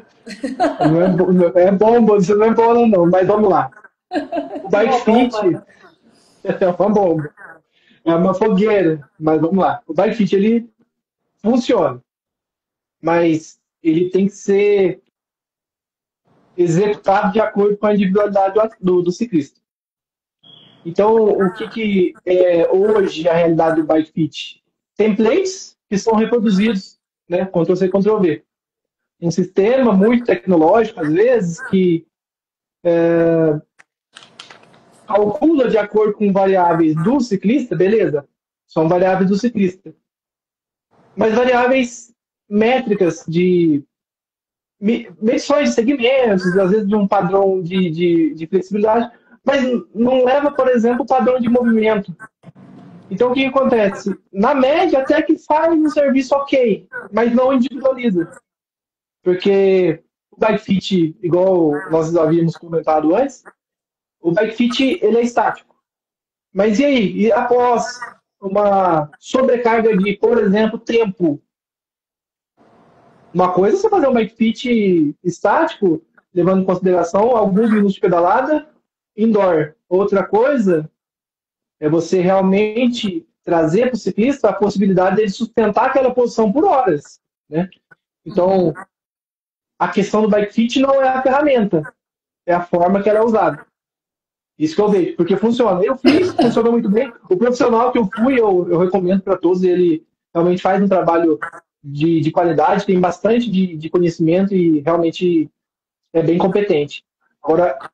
É bomba, isso não é bola não, mas vamos lá. O Bike Fit é uma bomba. É uma fogueira, mas vamos lá. O Bike Fit, ele funciona, mas ele tem que ser executado de acordo com a individualidade do ciclista. Então, o que é hoje a realidade do Bike Fit? Templates que são reproduzidos, né? Ctrl+C, Ctrl+V. Um sistema muito tecnológico, às vezes, que calcula de acordo com variáveis do ciclista, beleza, são variáveis do ciclista. Mas variáveis métricas de medições de segmentos, às vezes de um padrão de flexibilidade, mas não leva, por exemplo, o padrão de movimento. Então, o que acontece? Na média, até que faz um serviço ok, mas não individualiza. Porque o Bike Fit, igual nós havíamos comentado antes, o Bike Fit ele é estático. Mas e aí? E após uma sobrecarga de, por exemplo, tempo? Uma coisa é você fazer um Bike Fit estático, levando em consideração alguns minutos de pedalada, indoor. Outra coisa é você realmente trazer para o ciclista a possibilidade de ele sustentar aquela posição por horas, né? Então, a questão do Bike Fit não é a ferramenta, é a forma que ela é usada. Isso que eu vejo, porque funciona. Eu fiz, funcionou muito bem. O profissional que eu fui, eu recomendo para todos, ele realmente faz um trabalho de qualidade, tem bastante de conhecimento e realmente é bem competente. Agora,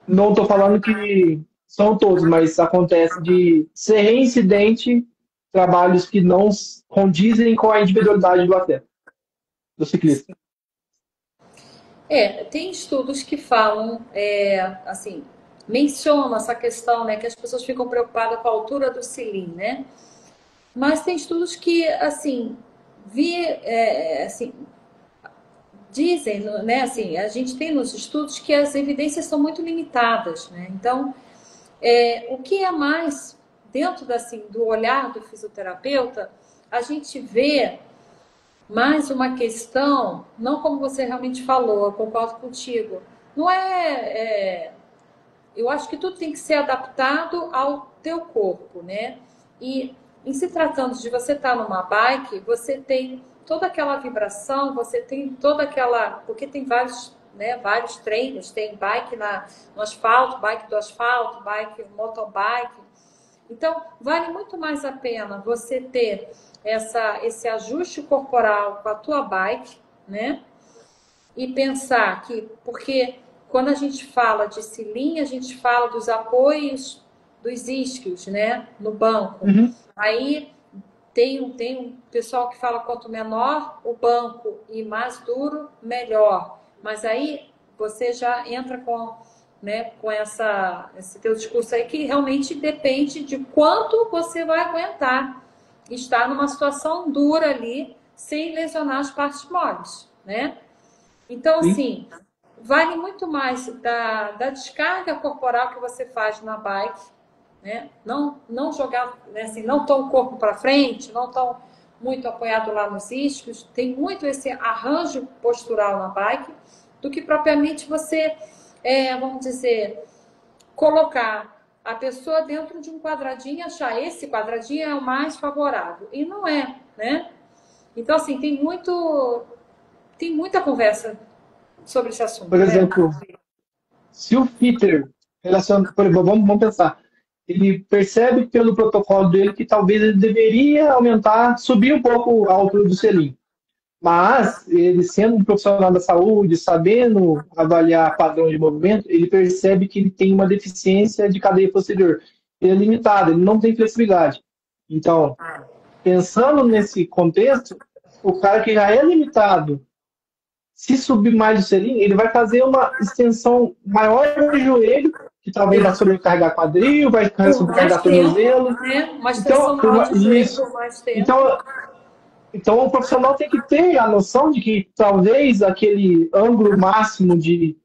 não estou falando que são todos, mas acontece de ser reincidente trabalhos que não condizem com a individualidade do atleta, do ciclista. Tem estudos que falam, assim, mencionam essa questão, né, que as pessoas ficam preocupadas com a altura do cilim, né? Mas tem estudos que, assim, dizem, né, assim, a gente tem nos estudos que as evidências são muito limitadas, né? Então, o que é mais dentro do olhar do fisioterapeuta, a gente vê mais uma questão, não como você realmente falou, eu concordo contigo, não eu acho que tudo tem que ser adaptado ao teu corpo, né? E em se tratando de você estar numa bike, você tem toda aquela vibração, você tem toda aquela... Porque tem vários treinos, tem bike no asfalto, bike do asfalto, bike, mountain bike. Então, vale muito mais a pena você ter esse ajuste corporal com a tua bike, né? E pensar que... Porque quando a gente fala de cilim, a gente fala dos apoios dos isquios, né? No banco. Uhum. Aí tem um pessoal que fala quanto menor o banco e mais duro, melhor. Mas aí você já entra com esse teu discurso aí que realmente depende de quanto você vai aguentar estar numa situação dura ali, sem lesionar as partes moles, né? Então, assim, vale muito mais da descarga corporal que você faz na bike, né? Não jogar, né, assim, não tão o corpo para frente, não tão muito apoiado lá nos isquios, tem muito esse arranjo postural na bike, do que propriamente você, vamos dizer, colocar a pessoa dentro de um quadradinho e achar esse quadradinho é o mais favorável. E não é, né? Então, assim, tem muita conversa sobre esse assunto. Por exemplo, se o fitter vamos pensar, ele percebe pelo protocolo dele que talvez ele deveria subir um pouco a altura do selim. Mas, ele sendo um profissional da saúde, sabendo avaliar padrão de movimento, ele percebe que ele tem uma deficiência de cadeia posterior. Ele é limitado, ele não tem flexibilidade. Então, pensando nesse contexto, o cara que já é limitado, se subir mais o selim, ele vai fazer uma extensão maior do joelho, que talvez vai sobrecarregar quadril, vai sobrecarregar tornozelo. Né? Uma extensão maior de joelho por mais tempo. Então, o profissional tem que ter a noção de que talvez aquele ângulo máximo de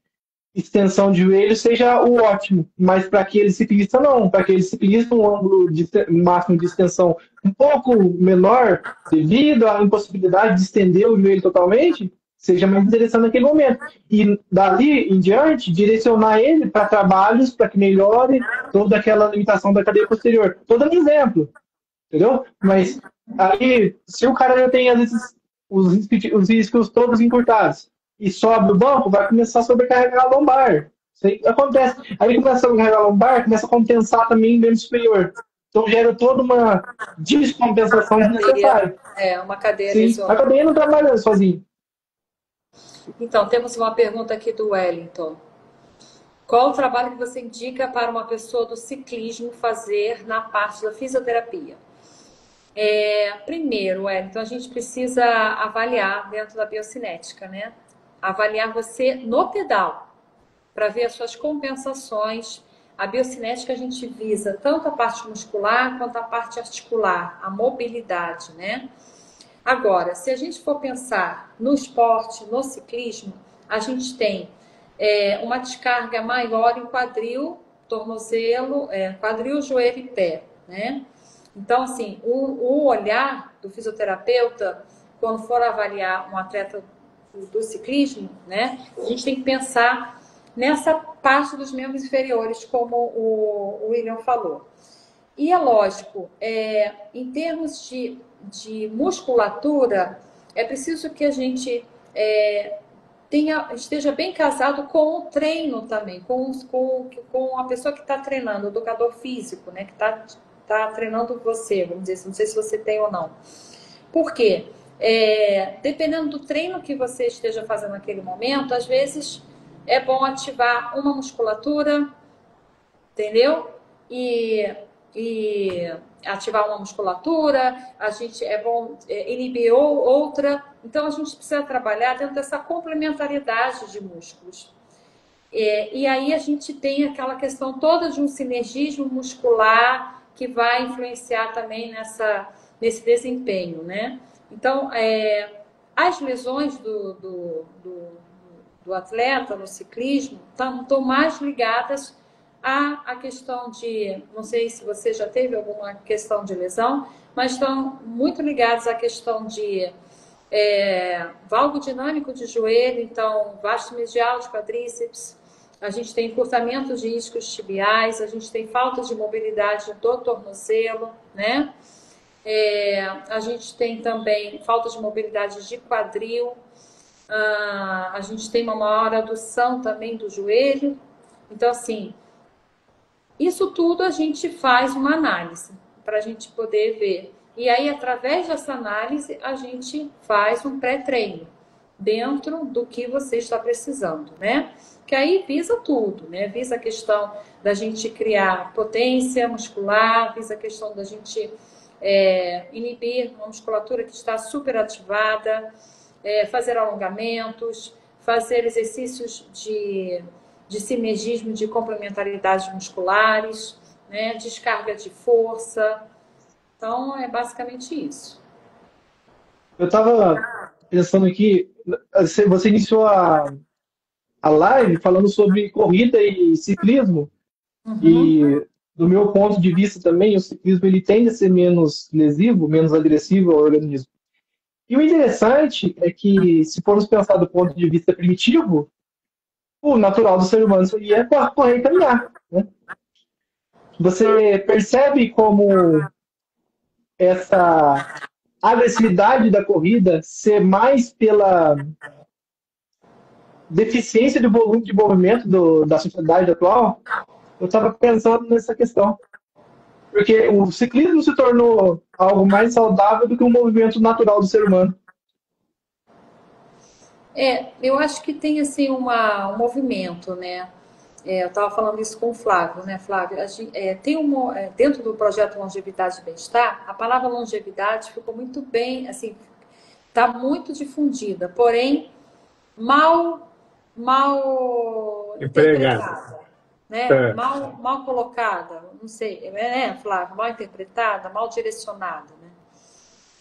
extensão de joelho seja o ótimo, mas para aquele ciclista não. Para aquele ciclista, um ângulo máximo de extensão um pouco menor, devido à impossibilidade de estender o joelho totalmente, seja mais interessante naquele momento. E dali em diante, direcionar ele para trabalhos para que melhore toda aquela limitação da cadeia posterior. Estou dando exemplo, entendeu? Mas aí, se o cara já tem, às vezes, os riscos todos encurtados e sobe o banco, vai começar a sobrecarregar a lombar. Isso aí acontece. Aí começa a sobrecarregar a lombar, começa a compensar também o membro superior. Então gera toda uma descompensação desnecessária. Uma cadeia Sim, lesional. a cadeia não trabalha sozinho. Então, temos uma pergunta aqui do Wellington. Qual o trabalho que você indica para uma pessoa do ciclismo fazer na parte da fisioterapia? Primeiro, Wellington, a gente precisa avaliar dentro da biocinética, né? Avaliar você no pedal, para ver as suas compensações. A biocinética a gente visa tanto a parte muscular quanto a parte articular, a mobilidade, né? Agora, se a gente for pensar no esporte, no ciclismo, a gente tem uma descarga maior em quadril, tornozelo, quadril, joelho e pé, né? Então, assim, o olhar do fisioterapeuta, quando for avaliar um atleta do ciclismo, né, a gente tem que pensar nessa parte dos membros inferiores, como o William falou. E é lógico, em termos de musculatura, é preciso que a gente esteja bem casado com o treino também, com a pessoa que está treinando, o educador físico, né, que está treinando você, vamos dizer, não sei se você tem ou não. Por quê? Dependendo do treino que você esteja fazendo naquele momento, às vezes é bom ativar uma musculatura, entendeu? E ativar uma musculatura, é bom inibir outra. Então, a gente precisa trabalhar dentro dessa complementaridade de músculos. E aí a gente tem aquela questão toda de um sinergismo muscular que vai influenciar também nesse desempenho, né? Então, as lesões do atleta no ciclismo estão mais ligadas à questão de, não sei se você já teve alguma questão de lesão, mas estão muito ligadas à questão de valgo dinâmico de joelho, então vasto medial de quadríceps, a gente tem encurtamento de isquios tibiais, a gente tem falta de mobilidade do tornozelo, né? A gente tem também falta de mobilidade de quadril, a gente tem uma maior adução também do joelho. Então, assim, isso tudo a gente faz uma análise para a gente poder ver. E aí, através dessa análise, a gente faz um pré-treino dentro do que você está precisando, né? Que aí visa tudo, né? Visa a questão da gente criar potência muscular, visa a questão da gente inibir uma musculatura que está super ativada, fazer alongamentos, fazer exercícios de sinergismo, de complementaridades musculares, né? Descarga de força. Então, é basicamente isso. Eu estava pensando aqui, você iniciou a live falando sobre corrida e ciclismo, e do meu ponto de vista também, o ciclismo ele tende a ser menos lesivo, menos agressivo ao organismo. E o interessante é que, se formos pensar do ponto de vista primitivo, o natural do ser humano seria correr e caminhar, né? Você percebe como essa agressividade da corrida ser mais pela deficiência de volume de movimento da sociedade atual? Eu estava pensando nessa questão. Porque o ciclismo se tornou algo mais saudável do que um movimento natural do ser humano. Eu acho que tem assim um movimento, né? Eu estava falando isso com o Flávio, né, Flávio? Dentro do projeto Longevidade e Bem-Estar, a palavra longevidade ficou muito bem, assim, está muito difundida, porém mal interpretada, né? Mal colocada, não sei, né, Flávio? Mal interpretada, mal direcionada, né?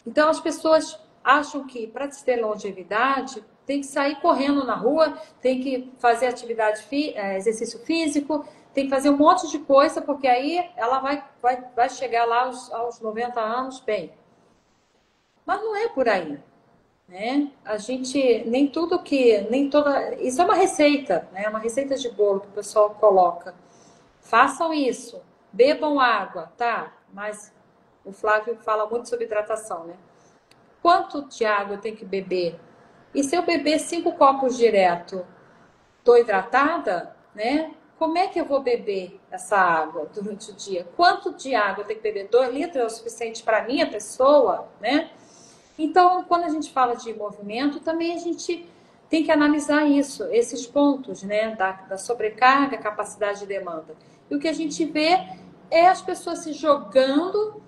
Então as pessoas acham que para ter longevidade tem que sair correndo na rua, tem que fazer exercício físico, tem que fazer um monte de coisa, porque aí ela vai chegar lá aos 90 anos bem. Mas não é por aí, né? A gente, isso é uma receita, né? Uma receita de bolo que o pessoal coloca. Façam isso, bebam água, tá? Mas o Flávio fala muito sobre hidratação, né? Quanto de água eu tenho que beber? E se eu beber 5 copos direto, estou hidratada, né? Como é que eu vou beber essa água durante o dia? Quanto de água eu tenho que beber? 2 litros é o suficiente para a minha pessoa, né? Então, quando a gente fala de movimento, também a gente tem que analisar isso, esses pontos, né? Da sobrecarga, capacidade de demanda. E o que a gente vê é as pessoas se jogando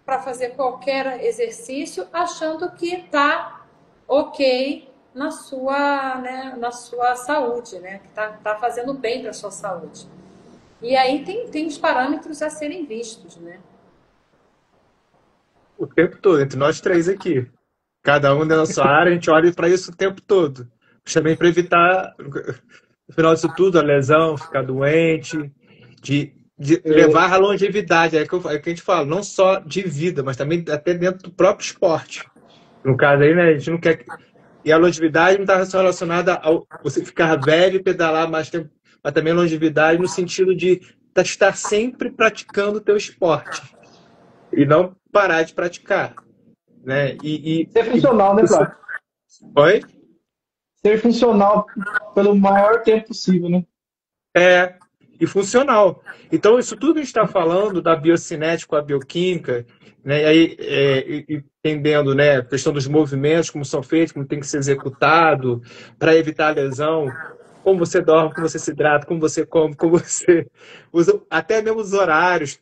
para fazer qualquer exercício, achando que está ok na sua saúde, né? Que tá fazendo bem para a sua saúde. E aí tem os parâmetros a serem vistos, né? O tempo todo, entre nós três aqui. Cada um da sua área, a gente olha para isso o tempo todo. Também para evitar, no final disso tudo, a lesão, ficar doente, de levar a longevidade. É que a gente fala, não só de vida, mas também até dentro do próprio esporte. No caso aí, né, a gente não quer. E a longevidade não está só relacionada ao você ficar velho e pedalar mais tempo, mas também longevidade no sentido de estar sempre praticando o teu esporte e não parar de praticar, né? Ser funcional, né, Flávio? Oi? Ser funcional pelo maior tempo possível, né? E funcional. Então, isso tudo que a gente está falando da biocinética, a bioquímica, né, e aí, entendendo, né, a questão dos movimentos, como são feitos, como tem que ser executado, para evitar a lesão, como você dorme, como você se hidrata, como você come, como você usa, até mesmo os horários,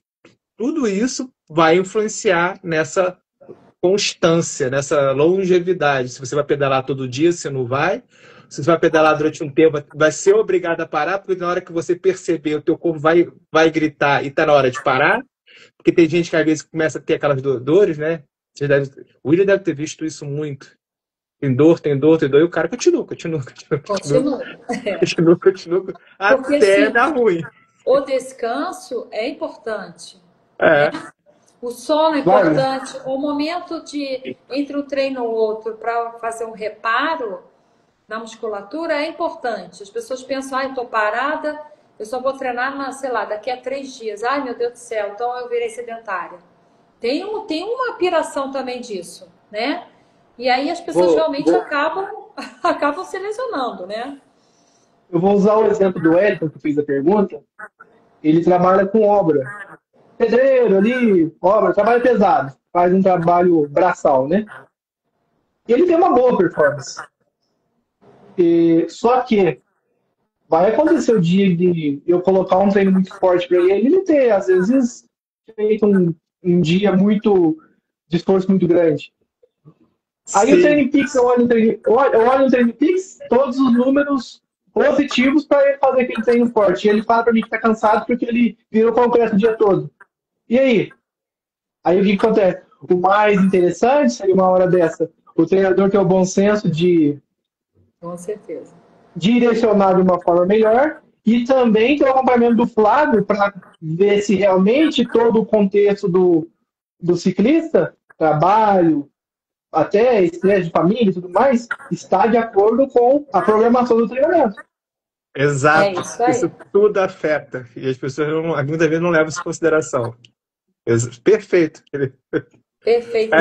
tudo isso vai influenciar nessa constância, nessa longevidade. Se você vai pedalar todo dia, você não vai. Se você vai pedalar durante um tempo, vai ser obrigado a parar, porque na hora que você perceber, o teu corpo vai gritar e está na hora de parar. Porque tem gente que às vezes começa a ter aquelas dores, né? O William deve ter visto isso muito. Tem dor, tem dor, tem dor, e o cara continua. Porque Até assim, dar ruim. o descanso é importante, É. né? O sono é importante. O momento entre um treino e outro para fazer um reparo na musculatura é importante. As pessoas pensam, eu estou parada, eu só vou treinar, sei lá, daqui a 3 dias. Ai, meu Deus do céu, então eu virei sedentária. Tem uma piração também disso, né? E aí as pessoas realmente acabam se lesionando, né? Eu vou usar o exemplo do Elton, que fez a pergunta. Ele trabalha com obra. Pedreiro ali, obra, trabalho pesado. Faz um trabalho braçal, né? E ele tem uma boa performance. Só que vai acontecer o dia de eu colocar um treino muito forte para ele ter, às vezes, feito um dia de esforço muito grande. Aí o TrainingPeaks, eu olho no TrainingPeaks, todos os números positivos para ele fazer aquele treino forte. E ele fala para mim que está cansado porque ele virou concreto o dia todo. E aí? Aí o que acontece? O mais interessante seria uma hora dessa, o treinador ter o bom senso de com certeza direcionar de uma forma melhor e também ter o acompanhamento do Flávio para ver se realmente todo o contexto do ciclista, trabalho, até estresse de família e tudo mais, está de acordo com a programação do treinamento. Exato. Isso tudo afeta. E as pessoas muitas vezes não levam isso em consideração. Perfeito. Perfeito.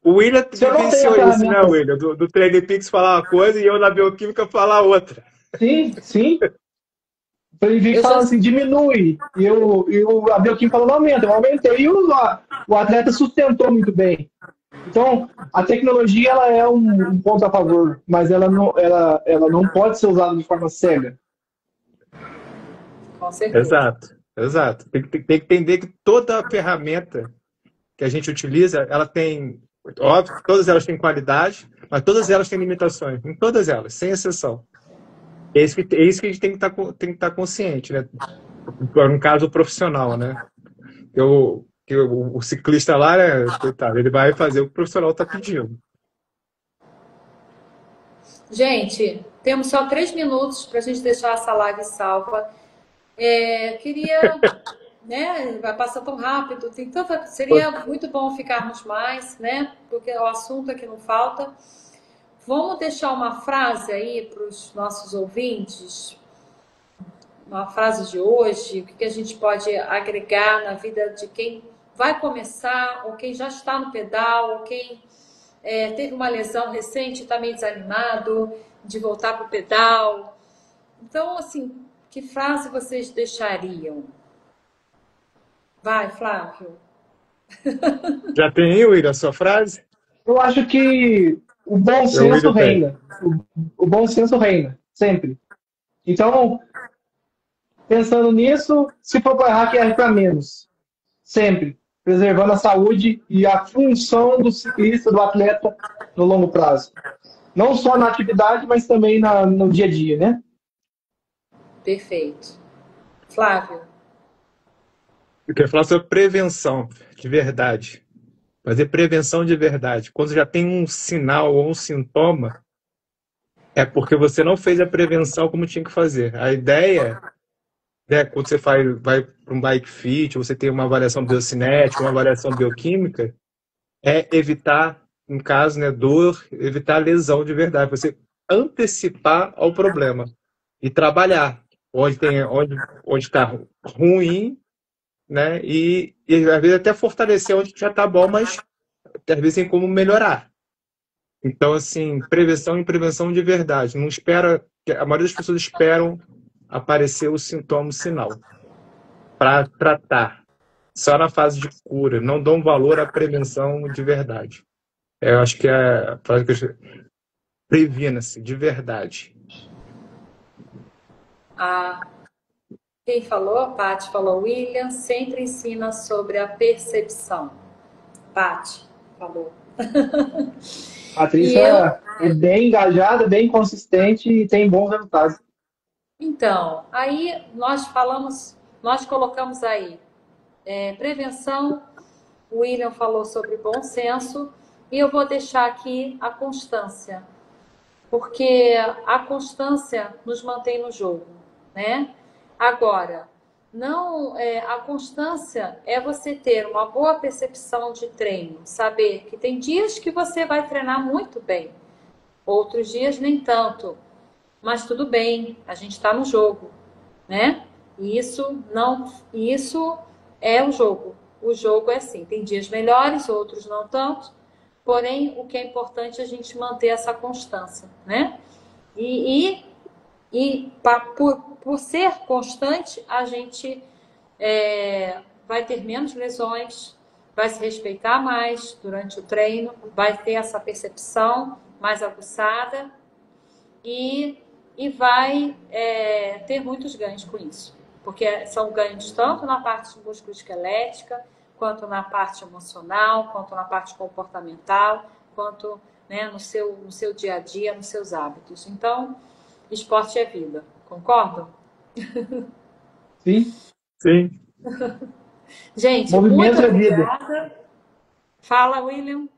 O William vivenciou isso, né, William? Do TrainingPeaks falar uma coisa e eu na bioquímica falar outra. Sim, sim. O TrainingPeaks fala assim, diminui. E a bioquímica falando, aumenta. Eu aumentei e o atleta sustentou muito bem. Então, a tecnologia ela é um ponto a favor, mas ela não pode ser usada de forma cega. Com certeza. Exato. Tem que entender que toda ferramenta que a gente utiliza, ela tem, óbvio, todas elas têm qualidade, mas todas elas têm limitações, em todas elas, sem exceção. É isso que a gente tem que estar consciente, né? No caso profissional, né? que o ciclista lá, né, coitado, ele vai fazer o que o profissional está pedindo. Gente, temos só 3 minutos para a gente deixar essa live salva. Queria, né? Vai passar tão rápido, seria muito bom ficarmos mais, né? Porque o assunto aqui não falta. Vamos deixar uma frase aí para os nossos ouvintes, uma frase de hoje, o que a gente pode agregar na vida de quem vai começar, ou quem já está no pedal, ou quem teve uma lesão recente, está meio desanimado de voltar para o pedal. Então, assim, que frase vocês deixariam? Vai, Flávio. Já tem aí, William, a sua frase? Eu acho que o bom senso reina. O bom senso reina, sempre. Então, pensando nisso, se for para errar, que erre para menos. Sempre. Preservando a saúde e a função do ciclista, do atleta, no longo prazo. Não só na atividade, mas também no dia a dia, né? Perfeito. Flávio. Eu quero falar sobre prevenção, de verdade. Fazer prevenção de verdade. Quando já tem um sinal ou um sintoma, é porque você não fez a prevenção como tinha que fazer. A ideia, né, quando você vai para um bike fit, você tem uma avaliação biocinética, uma avaliação bioquímica, é evitar, em caso, né, dor, evitar lesão de verdade. Você antecipar ao problema e trabalhar onde está ruim, né? E às vezes até fortalecer onde já está bom, mas às vezes tem como melhorar. Então, assim, prevenção e prevenção de verdade. Não espera, a maioria das pessoas esperam aparecer o sintoma, o sinal, para tratar. Só na fase de cura. Não dão valor à prevenção de verdade. Eu acho que é a frase que eu... Previna-se, de verdade. Quem falou? A Paty falou. William sempre ensina sobre a percepção. Paty falou. A Patrícia é bem engajada, bem consistente e tem bons resultados. Então, aí nós colocamos aí prevenção, o William falou sobre bom senso, e eu vou deixar aqui a constância, porque a constância nos mantém no jogo, né? Agora, não, a constância é você ter uma boa percepção de treino, saber que tem dias que você vai treinar muito bem, outros dias nem tanto, mas tudo bem, a gente está no jogo, né? E isso é o jogo. O jogo é assim, tem dias melhores, outros não tanto, porém o que é importante é a gente manter essa constância, né? Por ser constante, a gente vai ter menos lesões, vai se respeitar mais durante o treino, vai ter essa percepção mais aguçada e vai ter muitos ganhos com isso. Porque são ganhos tanto na parte musculoesquelética, quanto na parte emocional, quanto na parte comportamental, quanto, né, no seu dia a dia, nos seus hábitos. Então, esporte é vida. Concordam? Sim. Sim. Gente, movimento muito obrigada. É vida. Fala, William.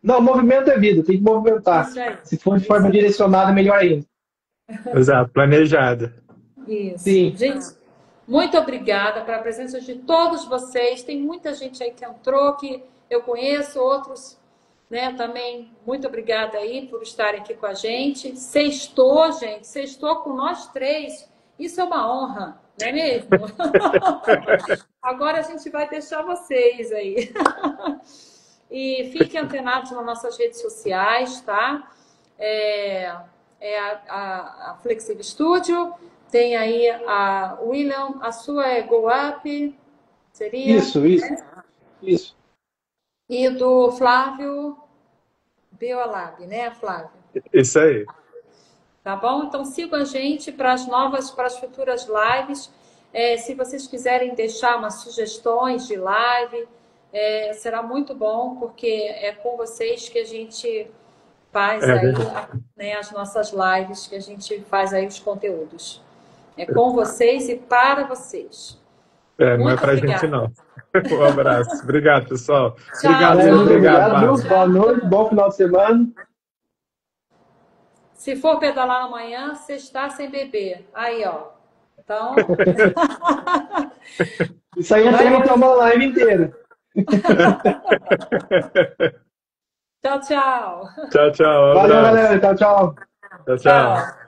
Não, movimento é vida, tem que movimentar. Se for de forma direcionada, melhor ainda. Exato, planejada. Isso. Sim. Gente, muito obrigada pela presença de todos vocês. Tem muita gente aí que entrou, que eu conheço, outros, né, também. Muito obrigada aí por estarem aqui com a gente. Sextou, gente. Sextou com nós três. Isso é uma honra, não é mesmo? Agora a gente vai deixar vocês aí. E fiquem antenados nas nossas redes sociais, tá? A Flexible Studio. Tem aí a William, a sua é Go Up, seria? Isso. E do Flávio, Biolab, né, Flávio? Isso aí. Tá bom? Então sigam a gente para as futuras lives. Se vocês quiserem deixar umas sugestões de live, será muito bom, porque é com vocês que a gente faz aí, né, as nossas lives, que a gente faz aí os conteúdos. É com vocês e para vocês. Não é pra gente, não. Um abraço. Obrigado, pessoal. Tchau, Obrigado, Galera, muito obrigado, obrigado, viu? Márcio. Boa noite, bom final de semana. Se for pedalar amanhã, você está sem beber. Aí, ó. Então, Isso aí é tema para uma live inteira. tchau, tchau. Tchau, tchau. Um Valeu, abraço. galera. Tchau, tchau. Tchau, tchau. Tchau.